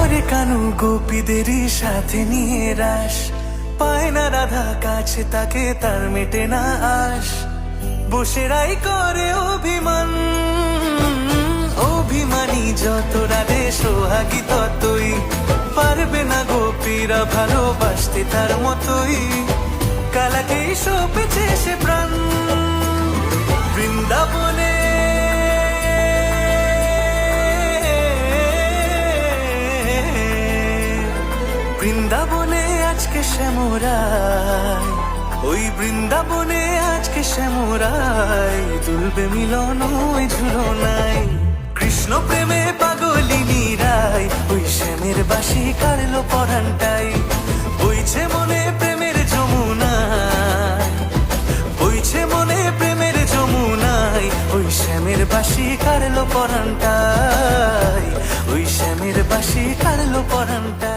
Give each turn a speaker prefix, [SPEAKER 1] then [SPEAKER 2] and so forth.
[SPEAKER 1] করে কানু গোপীদেরই সাথে নিয়ে রাস, পায় না রাধা কাছে তাকে, তার মেটে না আশ। বসেরাই করে অভিমান, অভিমানী যত রাধে সোহাগী ততই, পারবে না গোপীরা ভালোবাসতে তার মতোই। কালাকেই সপেছে সে প্রাণ বৃন্দাবনে, বৃন্দাবনে আজকে শ্যামরাই, ওই বৃন্দাবনে আজকে শ্যামরাই, দুলবে মিলন ওই ঝুলনাই। কৃষ্ণ প্রেমে পাগলিনী রাই, ওই শ্যামের বাঁশি কাড়লো পরানটাই। বইছে মনে প্রেমের যমুনায়, বইছে মনে প্রেমের যমুনায়, ওই শ্যামের বাঁশি কাড়লো পরানটাই, ওই শ্যামের বাঁশি কাড়লো পরানটাই।